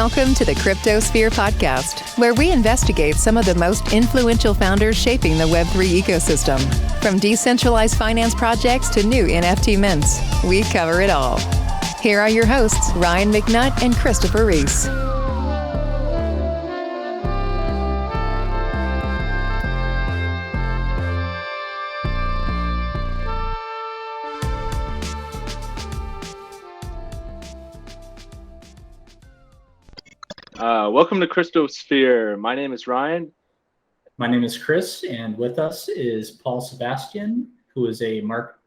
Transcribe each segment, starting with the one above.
Welcome to the CryptoSphere podcast, where we investigate some of the most influential founders shaping the Web3 ecosystem. From decentralized finance projects to new NFT mints, we cover it all. Here are your hosts, Ryan McNutt and Christopher Reese. Welcome to CryptoSphere. My name is Ryan. My name is Chris, and with us is Paul Sebastien, who is a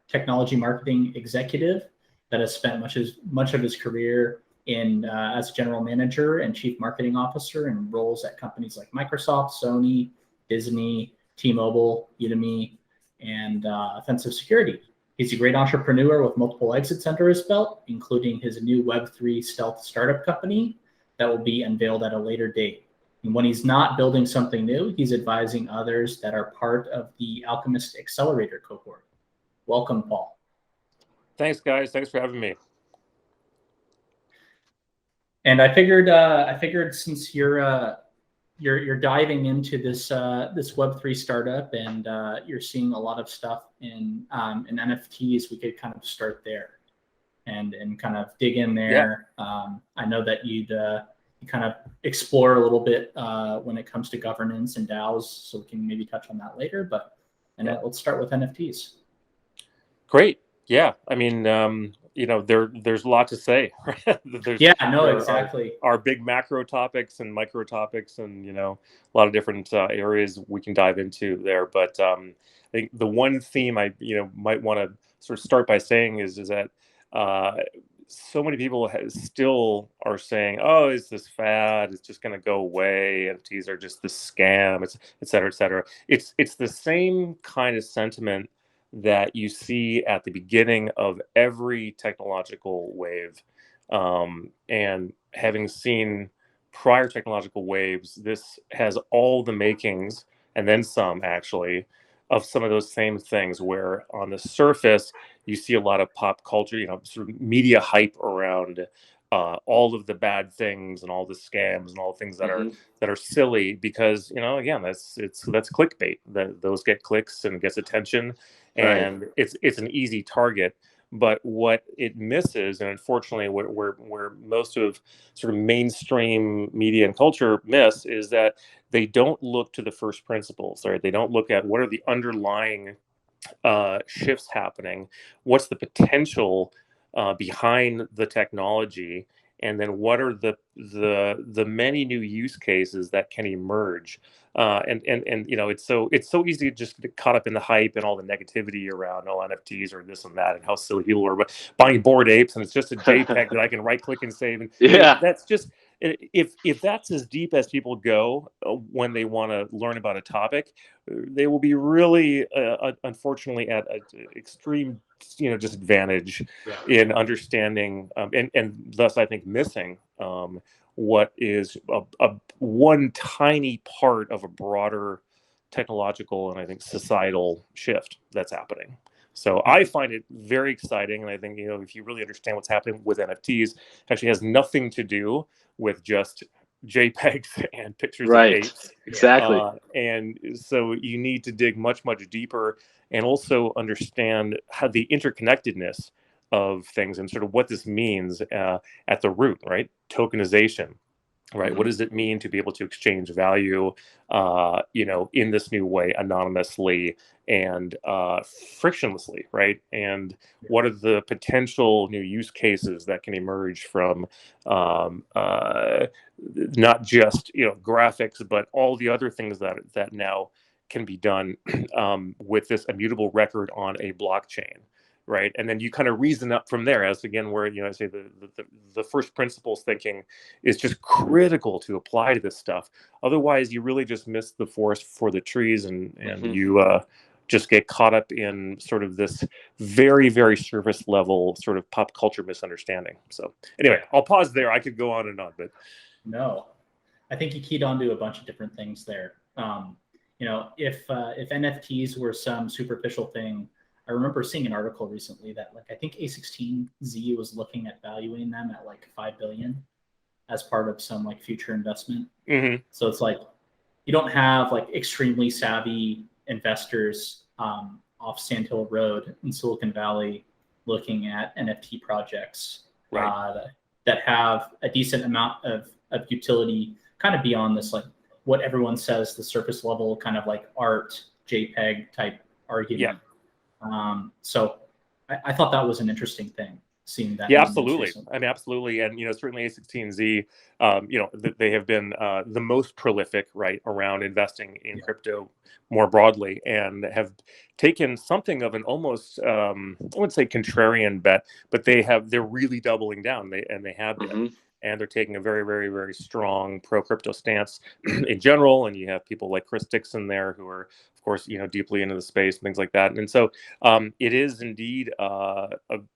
technology marketing executive that has spent much of his career in as general manager and chief marketing officer in roles at companies like Microsoft, Sony, Disney, T-Mobile, Udemy, and Offensive Security. He's a great entrepreneur with multiple exits under his belt, including his new Web3 stealth startup company that will be unveiled at a later date. And when he's not building something new, he's advising others that are part of the Alchemist Accelerator cohort. Welcome, Paul. Thanks, guys. Thanks for having me. And I figured since you're diving into this Web3 startup and you're seeing a lot of stuff in NFTs, we could kind of start there and kind of dig in there. Yeah. I know that you kind of explore a little bit when it comes to governance and DAOs, so we can maybe touch on that later. Let's start with NFTs. Great. Yeah. I mean, there's a lot to say. Exactly. Our big macro topics and micro topics, and a lot of different areas we can dive into there. But I think the one theme I might want to sort of start by saying is that so many people still are saying, "Oh, is this fad? It's just going to go away. NFTs are just this scam." It's et cetera, et cetera. It's the same kind of sentiment that you see at the beginning of every technological wave. And having seen prior technological waves, this has all the makings, and then some actually, of some of those same things where on the surface you see a lot of pop culture, sort of media hype around all of the bad things and all the scams and all the things that are silly because again that's clickbait. Those get clicks and gets attention, and right. It's an easy target. But what it misses, and unfortunately where most of sort of mainstream media and culture miss, is that they don't look to the first principles, right? They don't look at what are the underlying shifts happening, what's the potential behind the technology, and then what are the many new use cases that can emerge. And it's so easy to just get caught up in the hype and all the negativity around NFTs or this and that and how silly people are buying Bored Apes and it's just a JPEG that I can right click and save. And that's just, if that's as deep as people go when they want to learn about a topic, they will be really unfortunately at an extreme disadvantage in understanding and thus I think missing what is a one tiny part of a broader technological and I think societal shift that's happening. So I find it very exciting, and I think if you really understand what's happening with NFTs, it actually has nothing to do with just JPEGs and pictures of apes. Exactly. And so you need to dig much deeper and also understand how the interconnectedness of things and sort of what this means at the root, right? Tokenization, right? Mm-hmm. What does it mean to be able to exchange value, in this new way, anonymously and frictionlessly, right? And what are the potential new use cases that can emerge from not just graphics, but all the other things that now can be done with this immutable record on a blockchain. Right. And then you kind of reason up from there as again, where, I say the first principles thinking is just critical to apply to this stuff. Otherwise, you really just miss the forest for the trees and you just get caught up in sort of this very, very surface level sort of pop culture misunderstanding. So anyway, I'll pause there. I could go on and on, but. No, I think you keyed onto a bunch of different things there. If NFTs were some superficial thing, I remember seeing an article recently that I think A16Z was looking at valuing them at $5 billion. as part of some like future investment. Mm-hmm. So it's like you don't have like extremely savvy investors off Sand Hill Road in Silicon Valley looking at NFT projects that have a decent amount of utility kind of beyond this, like what everyone says, the surface level kind of like art JPEG type argument. So I thought that was an interesting thing, seeing that. Yeah, absolutely. I mean, absolutely. And, certainly A16Z, they have been the most prolific, right, around investing in crypto more broadly, and have taken something of an almost, I wouldn't say contrarian bet, but they're really doubling down. They have been. And they're taking a very, very, very strong pro-crypto stance in general. And you have people like Chris Dixon there who are, of course, deeply into the space and things like that. And so it is indeed a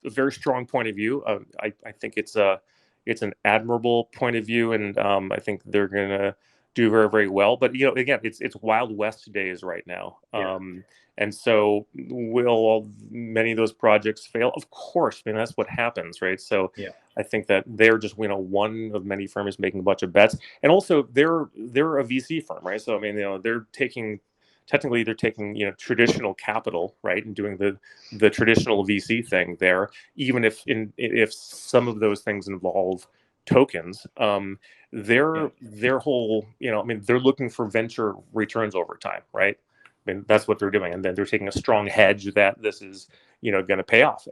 very strong point of view. I think it's an admirable point of view, and I think they're going to do very, very well. But again, it's Wild West days right now. And so will many of those projects fail? Of course. I mean, that's what happens, right? So I think that they're just one of many firms making a bunch of bets, and also they're a VC firm, right? So I mean, they're taking traditional capital, right, and doing the traditional VC thing there, even if some of those things involve tokens. Their whole, I mean, they're looking for venture returns over time, right? I mean, that's what they're doing, and then they're taking a strong hedge that this is going to pay off.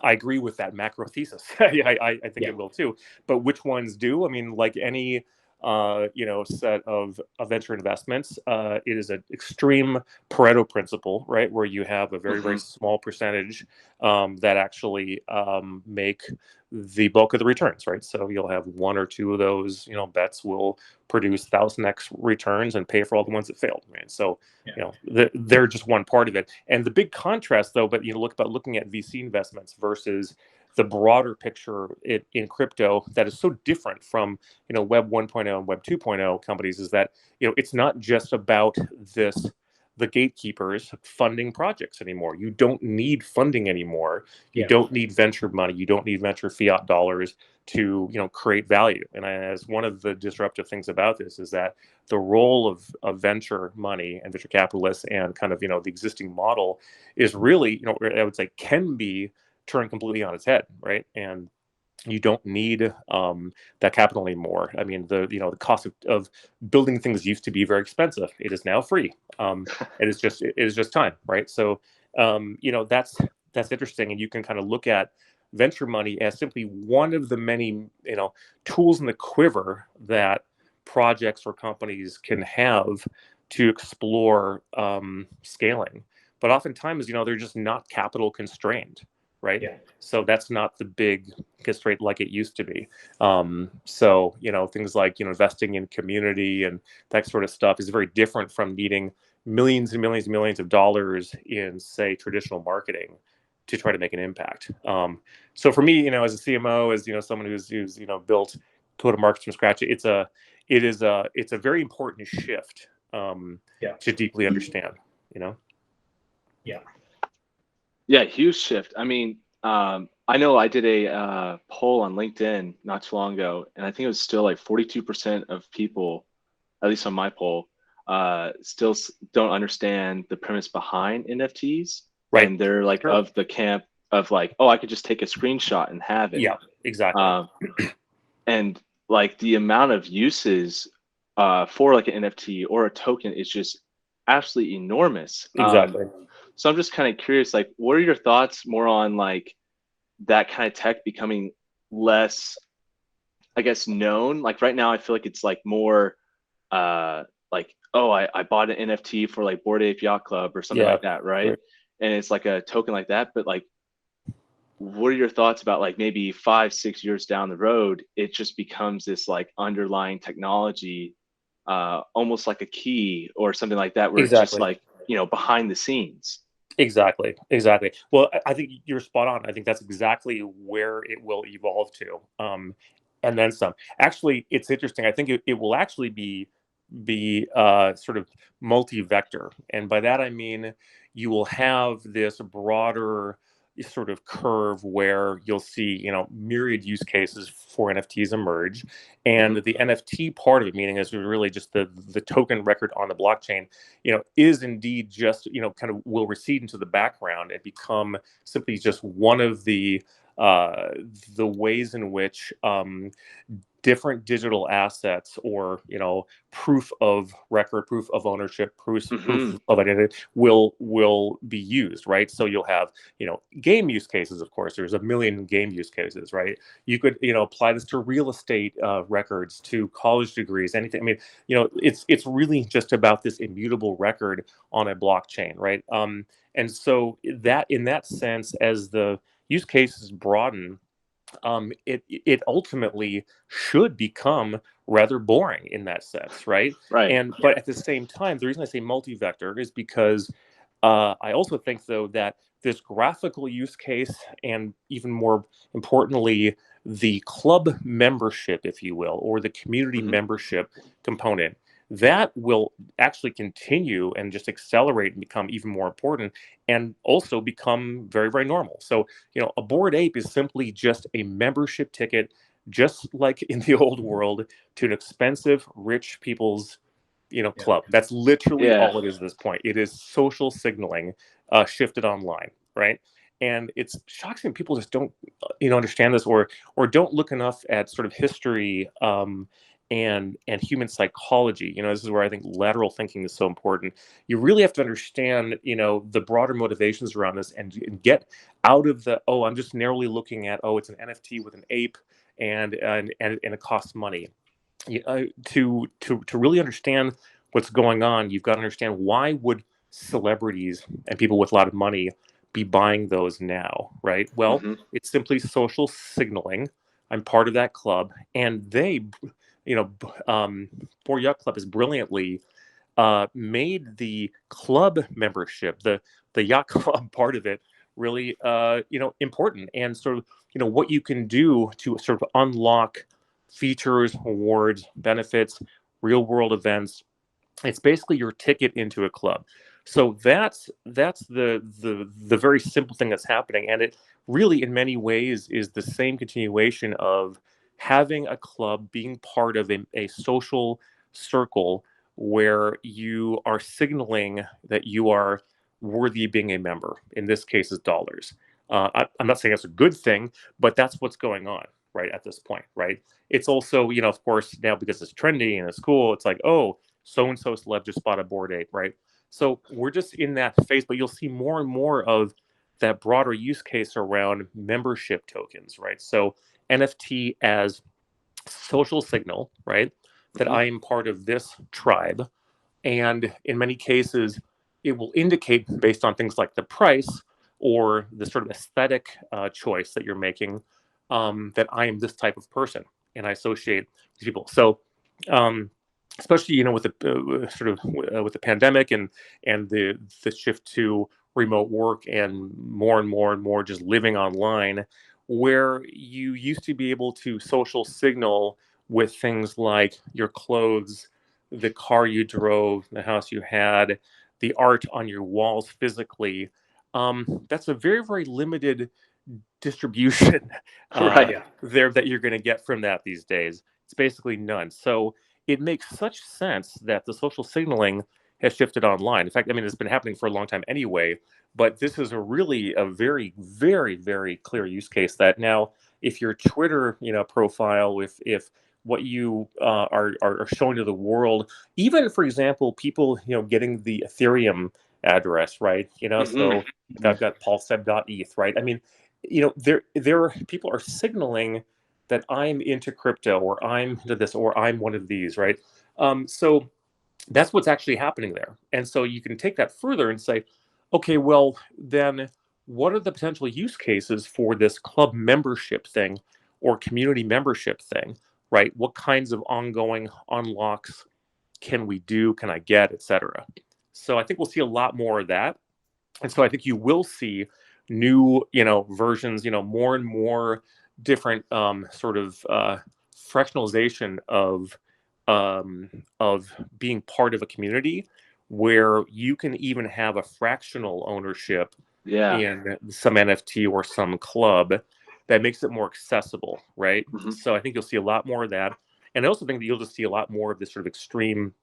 I agree with that macro thesis. I think it will too. But which ones do? I mean, like any set of venture investments, it is an extreme Pareto principle, right, where you have a very, very small percentage that actually make the bulk of the returns, right? So you'll have one or two of those, bets will produce 1000x returns and pay for all the ones that failed, right? So, they're just one part of it. And the big contrast, though, but looking at VC investments versus the broader picture in crypto that is so different from Web 1.0 and Web 2.0 companies, is that it's not just about the gatekeepers funding projects anymore. You don't need funding anymore. You don't need venture money. You don't need venture fiat dollars to create value. And as one of the disruptive things about this is that the role of venture money and venture capitalists and kind of the existing model is really I would say can be turned completely on its head, right? And you don't need that capital anymore. I mean, the cost of building things used to be very expensive. It is now free. It is just time, right? So that's interesting, and you can kind of look at venture money as simply one of the many tools in the quiver that projects or companies can have to explore scaling. But oftentimes, they're just not capital constrained, right? So that's not the big constraint like it used to be. So things like investing in community and that sort of stuff is very different from needing millions and millions and millions of dollars in, say, traditional marketing to try to make an impact. So for me, as a CMO, as someone who's built go-to-market from scratch, it's a very important shift to deeply understand. Yeah, huge shift. I mean, I know I did a poll on LinkedIn not too long ago, and I think it was still like 42% of people, at least on my poll, still don't understand the premise behind NFTs. Right. And they're like of the camp of like, oh, I could just take a screenshot and have it. Yeah, exactly. And like the amount of uses for like an NFT or a token is just absolutely enormous. Exactly. So I'm just kind of curious, like, what are your thoughts more on like that kind of tech becoming less, I guess, known? Like right now, I feel like it's like more like, oh, I bought an NFT for like Bored Ape Yacht Club or something like that, right? And it's like a token like that. But like, what are your thoughts about like maybe 5-6 years down the road, it just becomes this like underlying technology, almost like a key or something like that, where it's just like, behind the scenes. Exactly. Well, I think you're spot on. I think that's exactly where it will evolve to, and then some. Actually, it's interesting. I think it will actually be sort of multi-vector, and by that I mean you will have this broader, sort of curve where you'll see, myriad use cases for NFTs emerge, and the NFT part of it, meaning is really just the token record on the blockchain, is indeed just, kind of will recede into the background and become simply just one of the ways in which different digital assets, or proof of record, proof of ownership, proof of identity will be used, right? So you'll have game use cases. Of course, there's a million game use cases, right? You could apply this to real estate records, to college degrees, anything. I mean, it's really just about this immutable record on a blockchain, right? And so that, in that sense, as the use cases broaden, it ultimately should become rather boring in that sense, right? Right. But at the same time, the reason I say multi-vector is because I also think, though, that this graphical use case, and even more importantly, the club membership, if you will, or the community membership component, that will actually continue and just accelerate and become even more important, and also become very, very normal. So, a Bored Ape is simply just a membership ticket, just like in the old world, to an expensive, rich people's, club. That's literally all it is at this point. It is social signaling shifted online, right? And it's shocking people just don't, understand this, or don't look enough at sort of history and human psychology. This is where I think lateral thinking is so important. You really have to understand, the broader motivations around this, and get out of the, I'm just narrowly looking at, it's an NFT with an ape, and it costs money. To really understand what's going on, you've got to understand, why would celebrities and people with a lot of money be buying those now, right? Well, it's simply social signaling. I'm part of that club, and they, Bored Yacht Club has brilliantly made the club membership, the yacht club part of it, really important, and sort of what you can do to sort of unlock features, awards, benefits, real world events. It's basically your ticket into a club. So that's the very simple thing that's happening, and it really, in many ways, is the same continuation of having a club, being part of a social circle where you are signaling that you are worthy of being a member. In this case, is dollars. I'm not saying that's a good thing, but that's what's going on right at this point, right? It's also, of course, now because it's trendy and it's cool, it's like, oh, so-and-so celeb just bought a Bored Ape, right? So we're just in that phase, but you'll see more and more of that broader use case around membership tokens, right? So NFT as social signal, right? That I am part of this tribe. And in many cases, it will indicate, based on things like the price or the sort of aesthetic choice that you're making, that I am this type of person, and I associate these people. So, especially with the with the pandemic and the shift to remote work, and more just living online, where you used to be able to social signal with things like your clothes, the car you drove, the house you had, the art on your walls physically. That's a very, very limited distribution there that you're going to get from that these days. It's basically none. So it makes such sense that the social signaling has shifted online. In fact, I mean, it's been happening for a long time anyway, but this is a very, very, very clear use case that now, if your Twitter, profile, if what you are showing to the world, even, for example, people, getting the Ethereum address, right? So I've got paulseb.eth, right? I mean, there are people are signaling that I'm into crypto, or I'm into this, or I'm one of these, right? So that's what's actually happening there. And so you can take that further and say, okay, well, then what are the potential use cases for this club membership thing, or community membership thing, right? What kinds of ongoing unlocks can we do, can I get, etc. So I think we'll see a lot more of that. And so I think you will see new, versions, more and more different sort of fractionalization of being part of a community, where you can even have a fractional ownership Yeah. in some NFT or some club that makes it more accessible, right? Mhm. So I think you'll see a lot more of that. And I also think that you'll just see a lot more of this sort of extreme,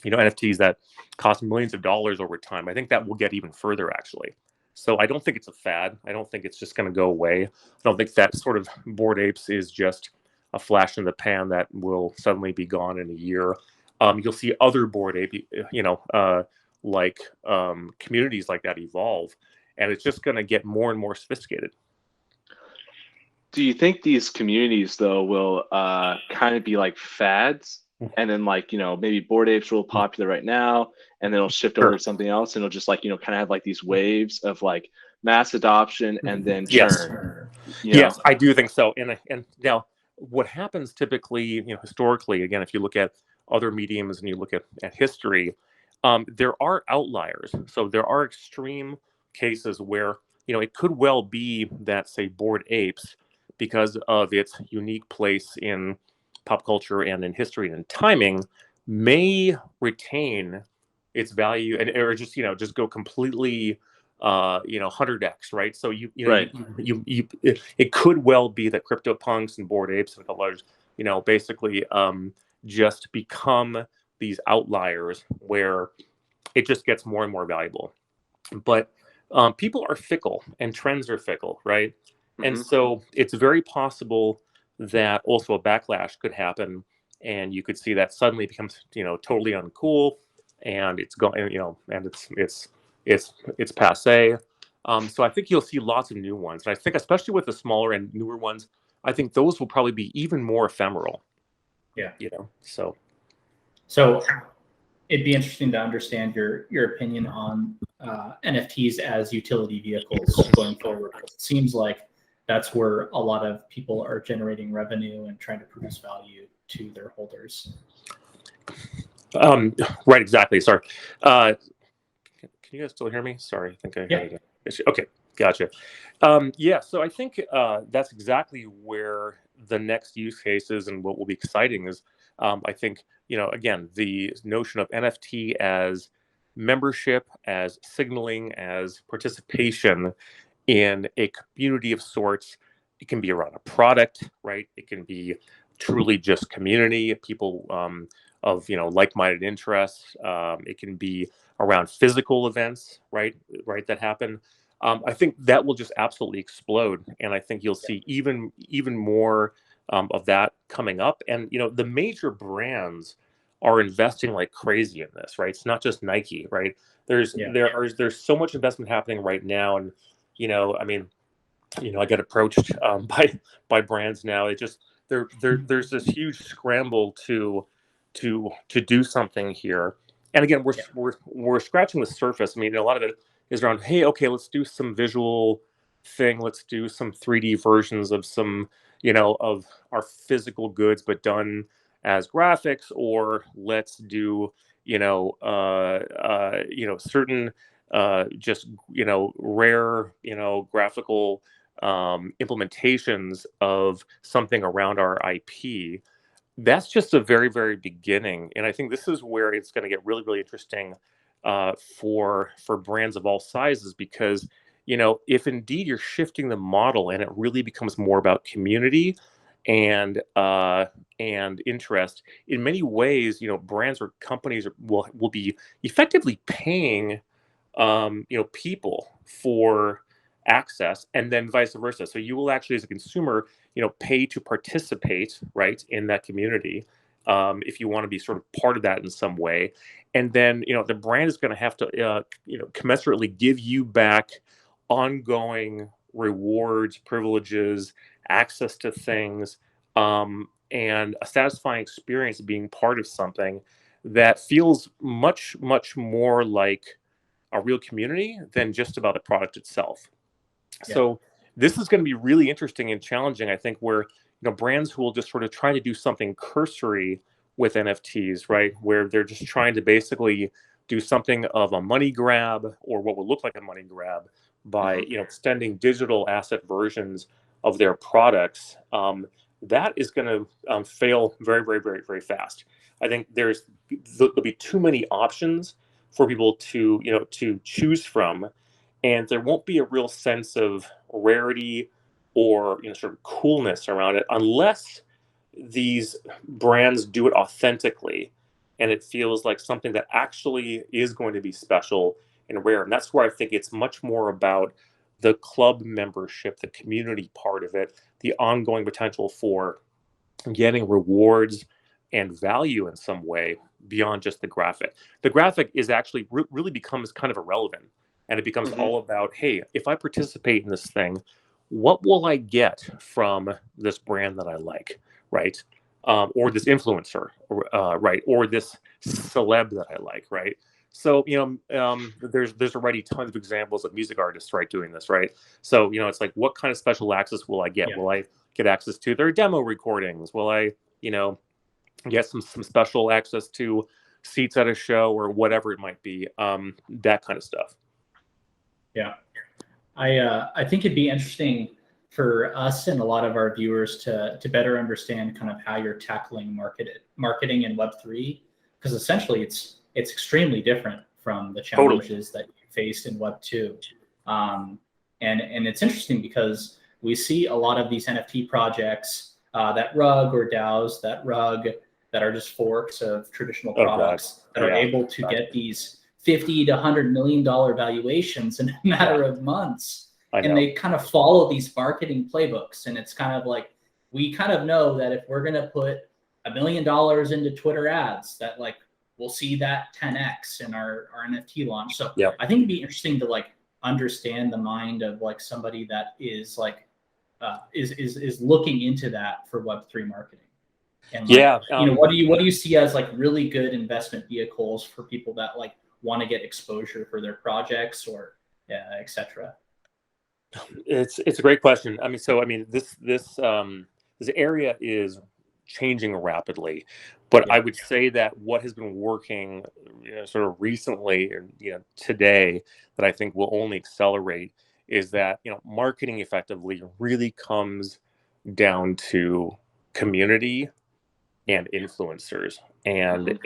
NFTs that cost millions of dollars over time. I think that will get even further, actually. So I don't think it's a fad. I don't think it's just going to go away. I don't think that sort of Bored Apes is just a flash in the pan that will suddenly be gone in a year. You'll see other Bored Ape, communities like that evolve, and it's just going to get more and more sophisticated. Do you think these communities though will kind of be like fads, and then like maybe Bored Apes are real popular right now, and then it'll shift over Sure. to something else, and it'll just like kind of have like these waves of like mass adoption and then Yes. churn. Yes, I do think so. And now, what happens typically, historically, again, if you look at other mediums and you look at history, there are outliers. So there are extreme cases where it could well be that, say, Bored Apes, because of its unique place in pop culture and in history and in timing, may retain its value and or just go completely 100x, right? So Right. it could well be that CryptoPunks and Bored Apes and others, basically just become these outliers where it just gets more and more valuable. But people are fickle and trends are fickle, right? And Mhm. so it's very possible that also a backlash could happen, and you could see that suddenly it becomes totally uncool, and it's going and it's passe. So I think you'll see lots of new ones, and I think especially with the smaller and newer ones, I think those will probably be even more ephemeral. Yeah. So it'd be interesting to understand your opinion on NFTs as utility vehicles going forward. It seems like that's where a lot of people are generating revenue and trying to produce value to their holders. Right, exactly. Sorry. Can you guys still hear me? Sorry, I think I had an issue. Okay, gotcha. So I think that's exactly where the next use cases and what will be exciting is, I think, again, the notion of NFT as membership, as signaling, as participation in a community of sorts. It can be around a product, right? It can be truly just community, people of like-minded interests. It can be around physical events, right, that happen. I think that will just absolutely explode, and I think you'll see even more of that coming up. And the major brands are investing like crazy in this, right? It's not just Nike, right? There's so much investment happening right now, and I mean, I get approached by brands now. It just there's this huge scramble to do something here. And again, we're scratching the surface. I mean, a lot of it is around, hey, okay, let's do some visual thing. Let's do some 3D versions of some, of our physical goods, but done as graphics, or let's do, certain just rare graphical implementations of something around our IP. That's just a very, very beginning, and I think this is where it's going to get really, really interesting for brands of all sizes, because if indeed you're shifting the model and it really becomes more about community and interest, in many ways, brands or companies will be effectively paying people for access, and then vice versa. So you will actually, as a consumer, pay to participate, right, in that community, if you want to be sort of part of that in some way. And then the brand is going to have to commensurately give you back ongoing rewards, privileges, access to things, and a satisfying experience of being part of something that feels much, much more like a real community than just about the product itself. Yeah. So this is going to be really interesting and challenging, I think, where brands who will just sort of try to do something cursory with NFTs, right, where they're just trying to basically do something of a money grab, or what would look like a money grab, by extending digital asset versions of their products. That is going to fail very, very, very, very fast. I think there'll be too many options for people to choose from, and there won't be a real sense of rarity or sort of coolness around it unless these brands do it authentically, and it feels like something that actually is going to be special and rare. And that's where I think it's much more about the club membership, the community part of it, the ongoing potential for getting rewards and value in some way beyond just the graphic. The graphic is actually really becomes kind of irrelevant, and it becomes all about, hey, if I participate in this thing, what will I get from this brand that I like, right? Or this influencer, right? Or this celeb that I like, right? So there's already tons of examples of music artists, right, doing this, right? So it's like, what kind of special access will I get? Yeah. Will I get access to their demo recordings? Will I get some special access to seats at a show or whatever it might be? That kind of stuff. Yeah, I think it'd be interesting for us and a lot of our viewers to better understand kind of how you're tackling marketing in Web3, because essentially it's extremely different from the challenges that you faced in Web2. And it's interesting because we see a lot of these NFT projects, that rug or DAOs, that are just forks of traditional products that are able to get these $50 to $100 million valuations in a matter of months. And they kind of follow these marketing playbooks. And it's kind of like, we kind of know that if we're going to put $1 million into Twitter ads, that like, we'll see that 10x in our NFT launch. So I think it'd be interesting to like understand the mind of like somebody that is like, is looking into that for Web3 marketing. And like, what do you see as like really good investment vehicles for people that like want to get exposure for their projects or et cetera? It's a great question. This area is changing rapidly, but I would say that what has been working sort of recently or today that I think will only accelerate is that marketing effectively really comes down to community and influencers and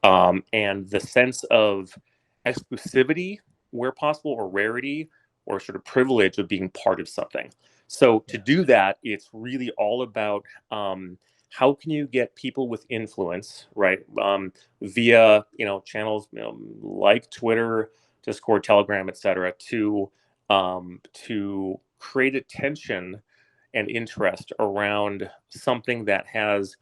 the sense of exclusivity where possible, or rarity, or sort of privilege of being part of something. So to do that, it's really all about how can you get people with influence, right, via channels like Twitter, Discord, Telegram, etc., to create attention and interest around something that has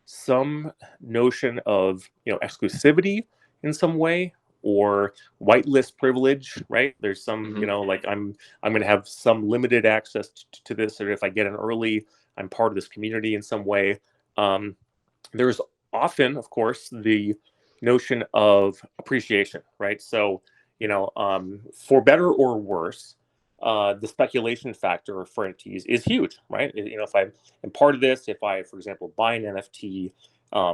some notion of exclusivity in some way, or whitelist privilege, right? There's some like I'm going to have some limited access to this, or if I get in early, I'm part of this community in some way. There's often, of course, the notion of appreciation, right? So for better or worse, the speculation factor for NFTs is huge, right? If I'm part of this, if I, for example, buy an NFT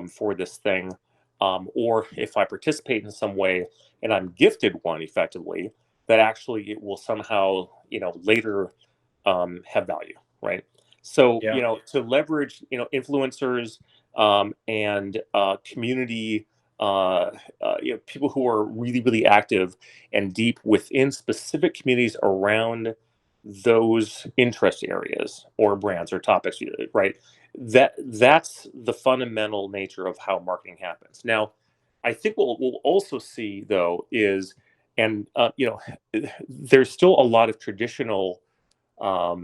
for this thing, or if I participate in some way and I'm gifted one effectively, that actually it will somehow, later have value, right? So, to leverage, influencers and community, people who are really, really active and deep within specific communities around those interest areas or brands or topics, right? That's the fundamental nature of how marketing happens. Now, I think what we'll also see though is, there's still a lot of traditional, I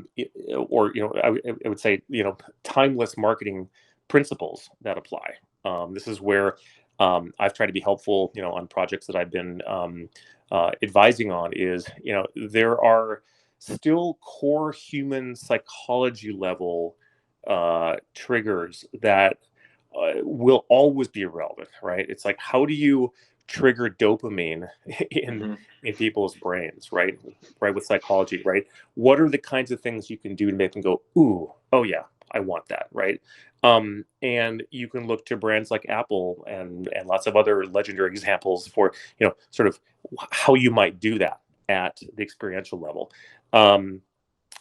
would say, timeless marketing principles that apply. This is where I've tried to be helpful, on projects that I've been advising on. Is there are still core human psychology level triggers that will always be relevant, right? It's like, how do you trigger dopamine in people's brains, right? With psychology, right? What are the kinds of things you can do to make them go, ooh, oh yeah, I want that, right? And you can look to brands like Apple and lots of other legendary examples for sort of how you might do that at the experiential level.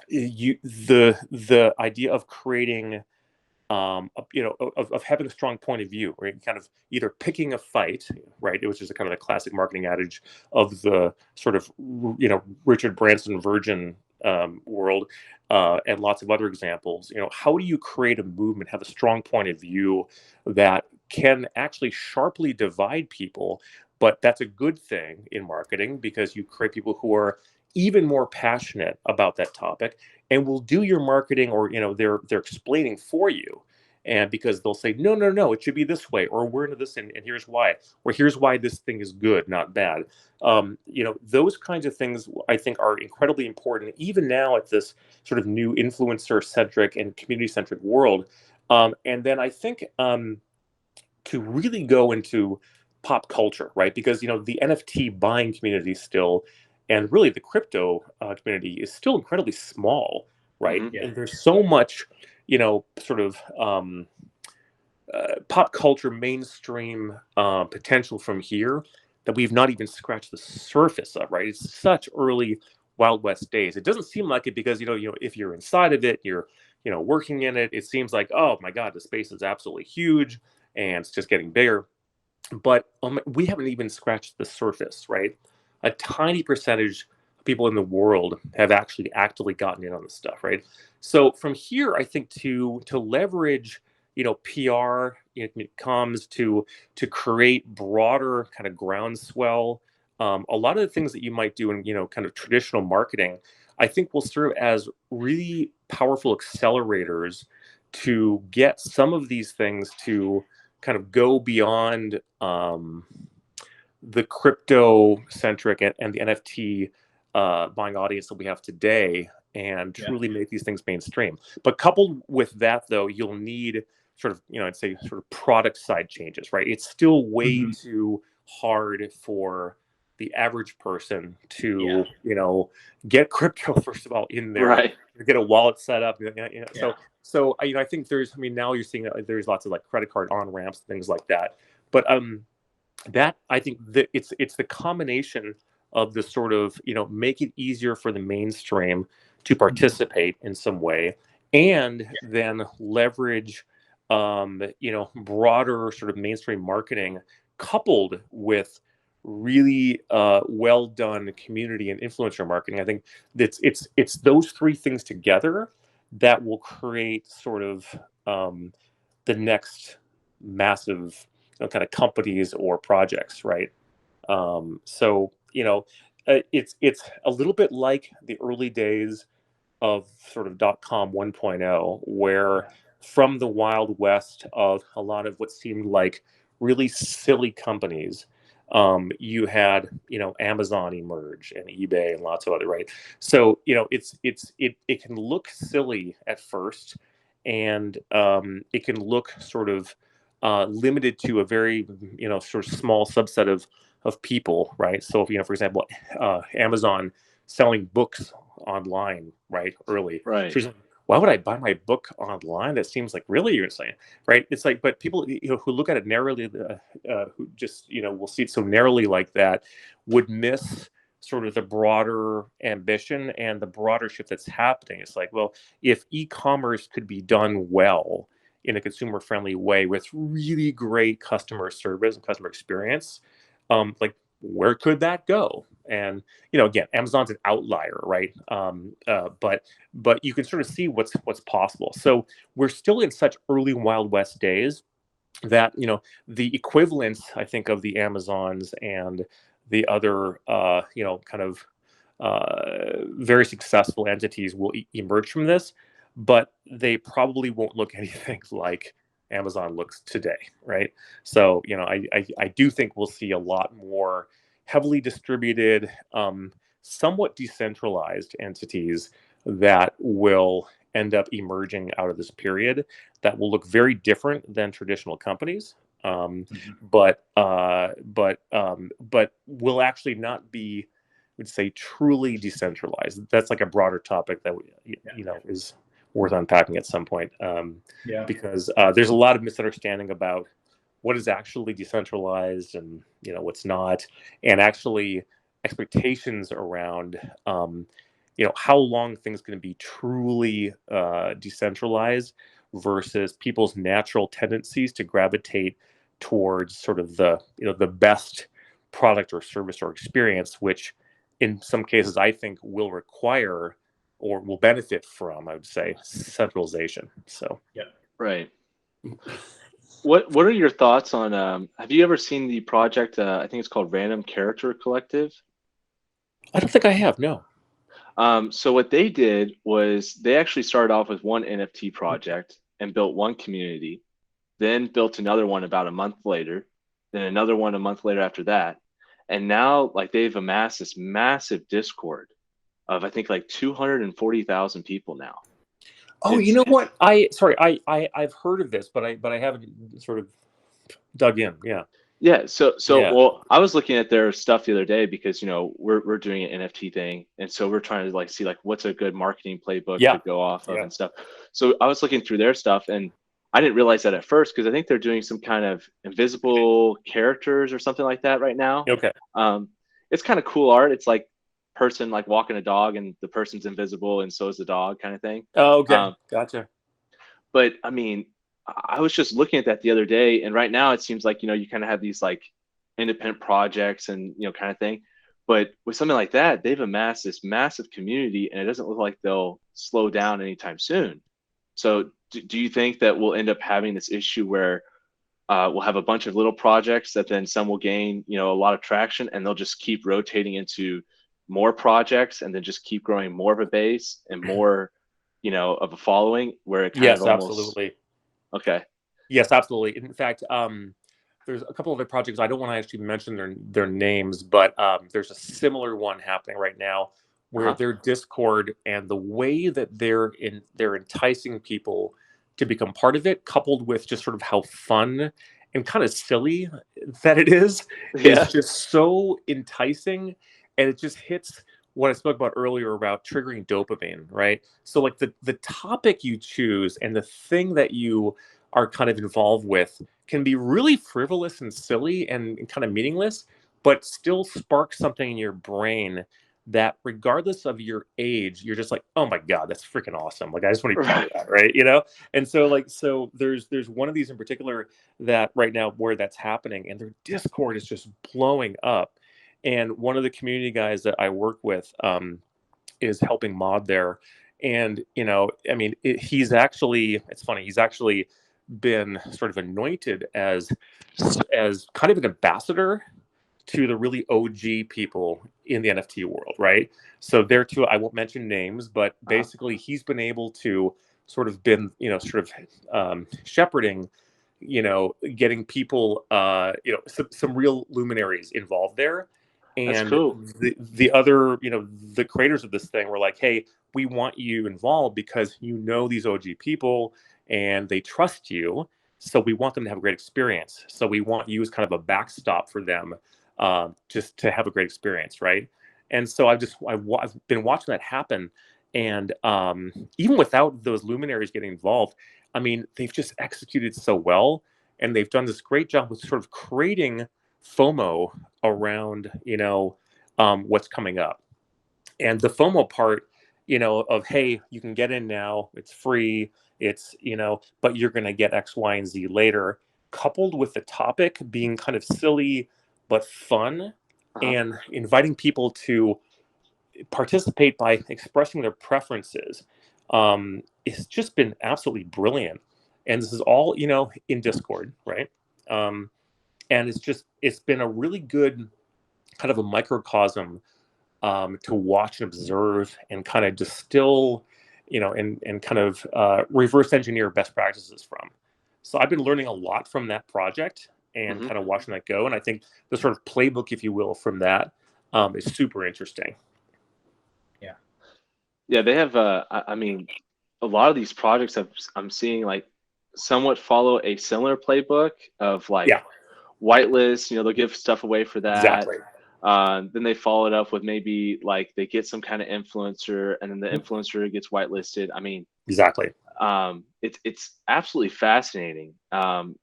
The idea of creating of having a strong point of view, right? Kind of either picking a fight, right? Which is a kind of a classic marketing adage of the sort of, Richard Branson Virgin world, and lots of other examples. How do you create a movement, have a strong point of view that can actually sharply divide people? But that's a good thing in marketing, because you create people who are even more passionate about that topic and will do your marketing, or they're explaining for you, and because they'll say no, it should be this way, or we're into this, and here's why, or here's why this thing is good, not bad. Those kinds of things I think are incredibly important even now at this sort of new influencer centric and community centric world. And then I think to really go into pop culture, right? Because the NFT buying community still, and really the crypto community is still incredibly small, right? Mhm. Yeah. And there's so much, sort of pop culture mainstream potential from here that we've not even scratched the surface of, right? It's such early Wild West days. It doesn't seem like it, because if you're inside of it, you're working in it, it seems like, oh my God, the space is absolutely huge and it's just getting bigger. But we haven't even scratched the surface, right? A tiny percentage of people in the world have actually actively gotten in on this stuff, right? So from here, I think to leverage, PR, comms to create broader kind of groundswell. A lot of the things that you might do in kind of traditional marketing, I think will serve as really powerful accelerators to get some of these things to kind of go beyond the crypto centric and the NFT buying audience that we have today, and truly make these things mainstream. But coupled with that, though, you'll need sort of, I'd say sort of product side changes, right? It's still way too hard for the average person to, get crypto, first of all, in there, Right. get a wallet set up. So I think now you're seeing there's lots of like credit card on ramps, things like that. But that I think that it's the combination of the sort of make it easier for the mainstream to participate in some way, and then leverage broader sort of mainstream marketing coupled with really well done community and influencer marketing. I think it's those three things together that will create sort of the next massive kind of companies or projects, right? So it's a little bit like the early days of sort of .com 1.0, where from the Wild West of a lot of what seemed like really silly companies, you had Amazon emerge and eBay and lots of other, right? So it can look silly at first, and it can look sort of limited to a very sort of small subset of people, right? So if for example, Amazon selling books online, right? Early. Right. So why would I buy my book online? That seems like really, you're saying, right? It's like, but people, who look at it narrowly, who just, will see it so narrowly like that, would miss sort of the broader ambition and the broader shift that's happening. It's like, well, if e-commerce could be done well in a consumer-friendly way with really great customer service and customer experience, like where could that go? And again, Amazon's an outlier, right? But you can sort of see what's possible. So we're still in such early Wild West days that the equivalence, I think, of the Amazons and the other kind of very successful entities will emerge from this, but they probably won't look anything like Amazon looks today, right? So I do think we'll see a lot more heavily distributed, somewhat decentralized entities that will end up emerging out of this period that will look very different than traditional companies, but will actually not be, I would say, truly decentralized. That's like a broader topic that is worth unpacking at some point, because there's a lot of misunderstanding about what is actually decentralized and what's not, and actually expectations around how long things can be truly decentralized versus people's natural tendencies to gravitate towards sort of the the best product or service or experience, which in some cases I think will require or will benefit from, I would say, centralization. So Yeah. Right. What are your thoughts on have you ever seen the project I think it's called Random Character Collective? I don't think I have. No. So what they did was they actually started off with one NFT project and built one community, then built another one about a month later, then another one a month later after that. And now like they've amassed this massive Discord of I think like 240,000 people now. Oh, you know what? I've heard of this, but I haven't sort of dug in. Yeah. Yeah, so Yeah. well, I was looking at their stuff the other day because we're doing an NFT thing, and so we're trying to like see like what's a good marketing playbook Yeah. to go off of Yeah. and stuff. So I was looking through their stuff, and I didn't realize that at first because I think they're doing some kind of invisible characters or something like that right now. Okay. It's kind of cool art. It's like person like walking a dog, and the person's invisible, and so is the dog, kind of thing. Oh, okay. Gotcha. But I mean, I was just looking at that the other day, and right now it seems like you kind of have these like independent projects and kind of thing. But with something like that, they've amassed this massive community, and it doesn't look like they'll slow down anytime soon. So do you think that we'll end up having this issue where we'll have a bunch of little projects that then some will gain a lot of traction, and they'll just keep rotating into more projects and then just keep growing more of a base and more of a following where it kind Yes, of almost absolutely. Okay. Yes, absolutely. In fact, there's a couple of other projects. I don't want to actually mention their names, but there's a similar one happening right now where their Discord and the way that they're enticing people to become part of it, coupled with just sort of how fun and kind of silly that it is just so enticing, and it just hits what I spoke about earlier about triggering dopamine, right? So like the topic you choose and the thing that you are kind of involved with can be really frivolous and silly and kind of meaningless, but still spark something in your brain that regardless of your age, you're just like, oh my God, that's freaking awesome. Like, I just want to be part of that, right? And so there's one of these in particular that right now where that's happening, and their Discord is just blowing up. And one of the community guys that I work with is helping mod there. And, I mean, he's actually, it's funny, he's actually been sort of anointed as kind of an ambassador to the really OG people in the NFT world, right? So there too, I won't mention names, but basically he's been able to sort of been, shepherding, getting people, some real luminaries involved there. And that's cool. the other, the creators of this thing were like, hey, we want you involved because these OG people and they trust you. So we want them to have a great experience. So we want you as kind of a backstop for them, just to have a great experience, right? And so I've been watching that happen. And even without those luminaries getting involved, I mean, they've just executed so well. And they've done this great job with sort of creating FOMO around what's coming up. And the FOMO part of, hey, you can get in now, it's free, it's but you're going to get X, Y, and Z later, coupled with the topic being kind of silly but fun, and inviting people to participate by expressing their preferences, it's just been absolutely brilliant. And this is all in Discord, right? And it's been a really good kind of a microcosm to watch and observe and kind of distill, and kind of reverse engineer best practices from. So I've been learning a lot from that project and kind of watching that go. And I think the sort of playbook, if you will, from that is super interesting. Yeah. Yeah, they have, I mean, a lot of these projects I'm seeing like somewhat follow a similar playbook of like whitelist, they'll give stuff away for that. Exactly. Then they follow it up with maybe like they get some kind of influencer, and then the influencer gets whitelisted. I mean, exactly. It's absolutely fascinating. And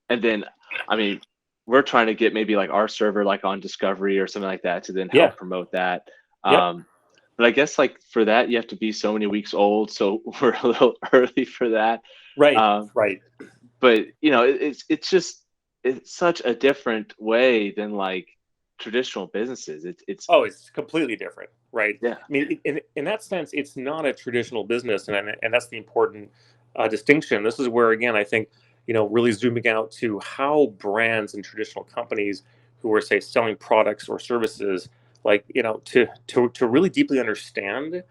then, I mean, we're trying to get maybe like our server like on Discovery or something like that to then help promote that. But I guess like for that, you have to be so many weeks old. So we're a little early for that. Right. But it's such a different way than like traditional businesses. It's completely different, right? Yeah. I mean, in that sense, it's not a traditional business, and that's the important distinction. This is where, again, I think, really zooming out to how brands and traditional companies who are, say, selling products or services, like, to really deeply understand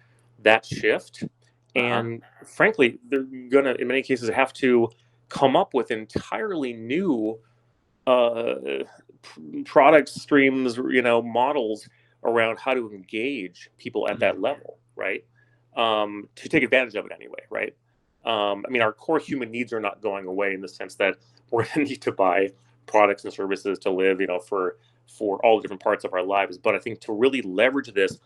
that shift. And frankly, they're gonna, in many cases, have to come up with entirely new uh, product streams, models around how to engage people at that level, right? To take advantage of it anyway, right? I mean, our core human needs are not going away in the sense that we're going to need to buy products and services to live, for all the different parts of our lives. But I think to really leverage this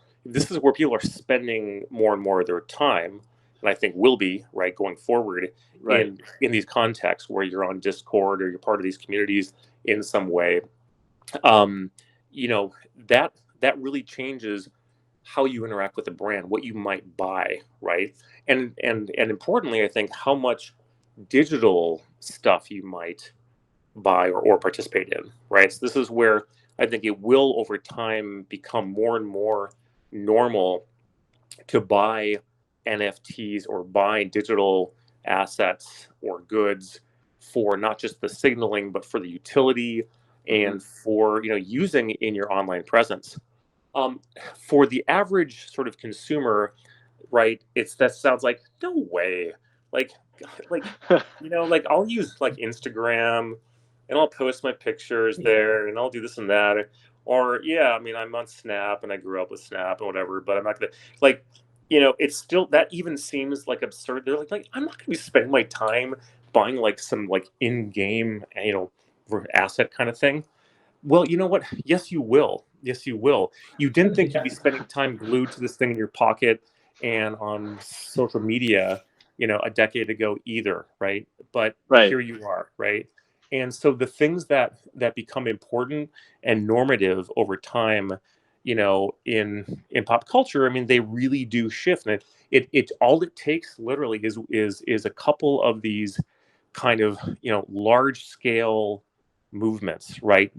is where people are spending more and more of their time, and I think will be, right, going forward, in these contexts where you're on Discord or you're part of these communities in some way. That really changes how you interact with the brand, what you might buy, right? And importantly, I think how much digital stuff you might buy or participate in, right? So this is where I think it will over time become more and more normal to buy NFTs or buy digital assets or goods for not just the signaling, but for the utility and for using in your online presence. For the average sort of consumer, right? That sounds like no way. Like I'll use like Instagram, and I'll post my pictures there, and I'll do this and that. Or I mean, I'm on Snap, and I grew up with Snap and whatever. But I'm not gonna it's still, that even seems like absurd. They're like I'm not gonna be spending my time buying like some like in-game asset kind of thing. Well, you know what? Yes, you will. Yes, you will. You didn't think you'd be spending time glued to this thing in your pocket and on social media, a decade ago either, right? But here you are, right? And so the things that become important and normative over time, in pop culture, I mean, they really do shift. And it all it takes literally is a couple of these kind of large scale movements, right?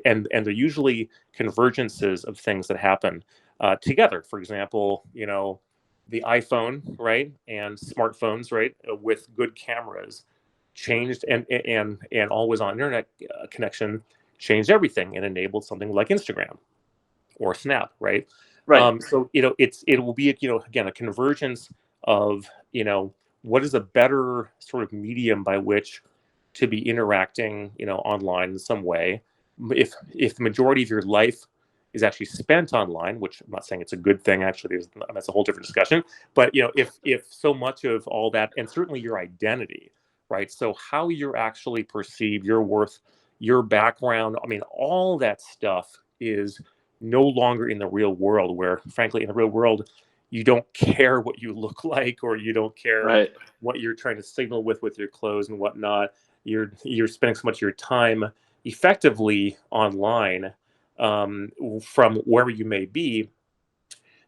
And they're usually convergences of things that happen together. For example, the iPhone, right, and smartphones, right, with good cameras, changed and always on internet connection changed everything and enabled something like Instagram or Snap, right? So it will be again a convergence of what is a better sort of medium by which to be interacting online in some way. If the majority of your life is actually spent online, which I'm not saying it's a good thing, actually, that's a whole different discussion. But if so much of all that, and certainly your identity, right? So how you're actually perceived, your worth, your background, I mean, all that stuff is no longer in the real world, where frankly in the real world you don't care what you look like, or you don't care what you're trying to signal with your clothes and whatnot. You're spending so much of your time effectively online, from wherever you may be.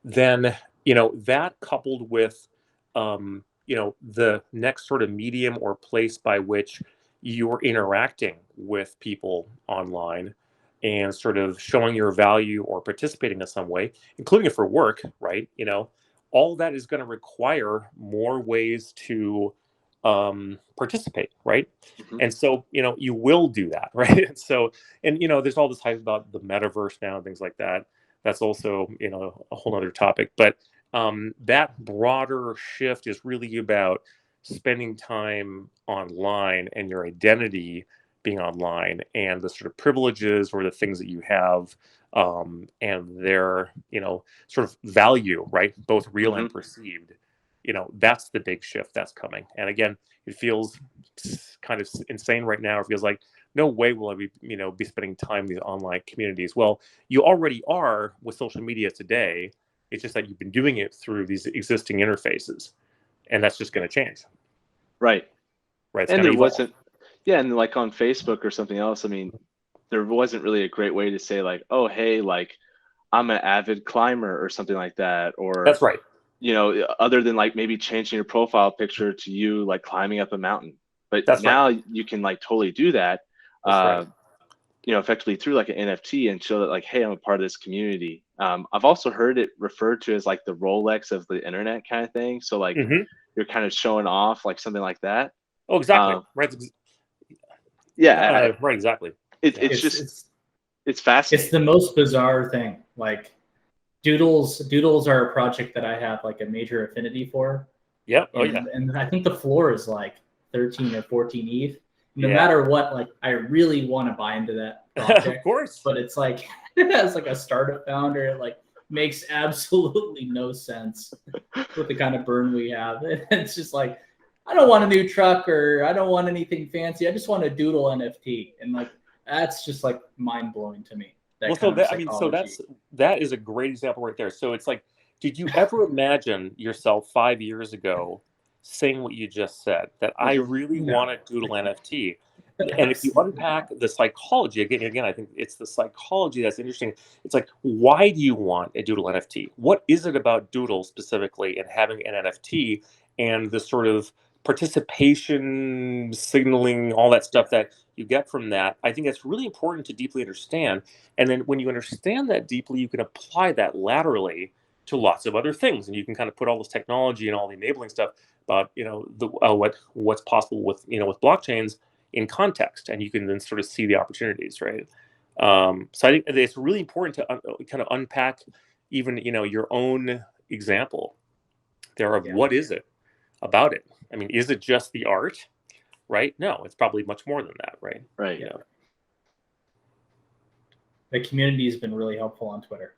Then that coupled with the next sort of medium or place by which you're interacting with people online and sort of showing your value or participating in some way, including it for work, right? All that is going to require more ways to participate, right? And so you will do that, right? And so, and there's all this hype about the metaverse now and things like that. That's also a whole other topic. But that broader shift is really about spending time online and your identity being online and the sort of privileges or the things that you have, and their sort of value, right, both real and perceived. That's the big shift that's coming. And again, it feels kind of insane right now. It feels like no way will I be spending time in these online communities. Well, you already are with social media today. It's just that you've been doing it through these existing interfaces, and that's just going to change. Right. And there wasn't, and like on Facebook or something else, I mean, there wasn't really a great way to say like, oh, hey, like I'm an avid climber or something like that. Or that's right. you know, other than like maybe changing your profile picture to you like climbing up a mountain. But That's now right. you can like totally do that, That's right. you know, effectively through like an NFT and show that like, hey, I'm a part of this community. I've also heard it referred to as like the Rolex of the internet kind of thing. So like Hmm. you're kind of showing off like something like that. Oh, exactly. Um, Right. yeah, Right. Exactly. it's Yeah. it's just It's it's it's the fascinating. most bizarre thing. Like doodles are a project that I have like a major affinity for, Yep. Oh, yeah. and I think the floor is like 13 or 14 ETH. No Yeah. matter what, like I really want to buy into that Of project, course. but it's like as like a startup founder, it like makes absolutely no sense with the kind of burn we have. It's just like I don't want a new truck or I don't want anything fancy. I just want a doodle NFT, and like that's just like mind blowing to me. That Well, so kind of that, I mean, so psychology. that is a great example right there. So it's like, did you ever imagine yourself 5 years ago saying what you just said, that I really No. want a doodle NFT? And if you unpack the psychology again, I think it's the psychology that's interesting. It's like, why do you want a doodle NFT? What is it about doodle specifically and having an NFT and the sort of participation signaling, all that stuff that you get from that? I think that's really important to deeply understand. And then when you understand that deeply, you can apply that laterally to lots of other things, and you can kind of put all this technology and all the enabling stuff about, you know, the what's possible with, you know, with blockchains in context, and you can then sort of see the opportunities, right? So I think it's really important to kind of unpack even, you know, your own example there of Yeah. what is it about it. I mean, is it just the art, right? No, it's probably much more than that, right? Right. You know. The community has been really helpful on Twitter.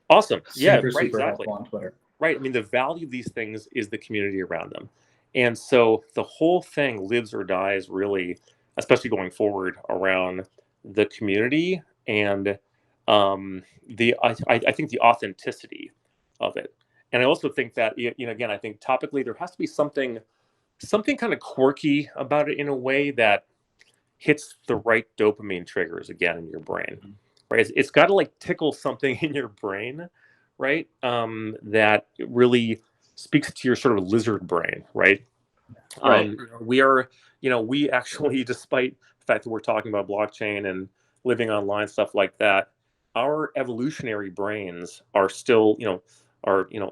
Awesome. Yeah, Super, right, super exactly. helpful on Twitter. Right. I mean, the value of these things is the community around them. And so the whole thing lives or dies really, especially going forward, around the community and I think the authenticity of it. And I also think that, you know, again, I think topically there has to be something kind of quirky about it in a way that hits the right dopamine triggers again in your brain, right? It's got to like tickle something in your brain, right? That really speaks to your sort of lizard brain, right? Right. We are, you know, we actually, despite the fact that we're talking about blockchain and living online, stuff like that, our evolutionary brains are still, you know,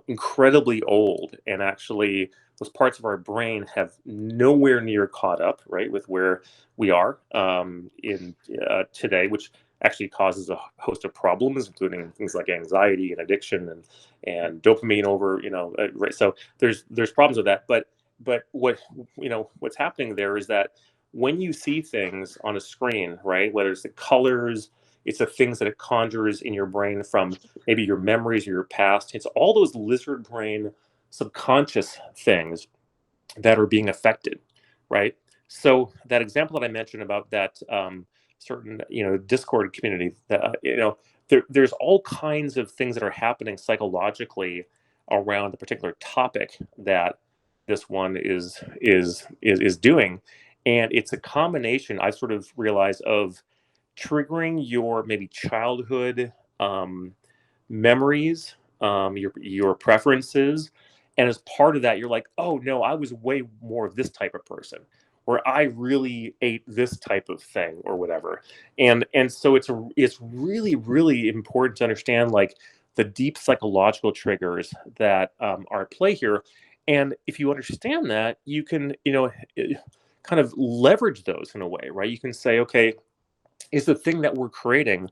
incredibly old, and actually those parts of our brain have nowhere near caught up, right, with where we are in today, which actually causes a host of problems, including things like anxiety and addiction and dopamine over, you know, right. So there's problems with that, but what, you know, what's happening there is that when you see things on a screen, right, whether it's the colors, it's the things that it conjures in your brain from maybe your memories or your past, it's all those lizard brain subconscious things that are being affected, right? So that example that I mentioned about that certain, you know, Discord community, that you know, there's all kinds of things that are happening psychologically around the particular topic that this one is doing, and it's a combination, I sort of realize, of triggering your maybe childhood memories, your preferences, and as part of that, you're like, oh no, I was way more of this type of person, or I really ate this type of thing, or whatever. And so it's really really important to understand like the deep psychological triggers that are at play here. And if you understand that, you can, you know, kind of leverage those in a way, right? You can say, okay, is the thing that we're creating,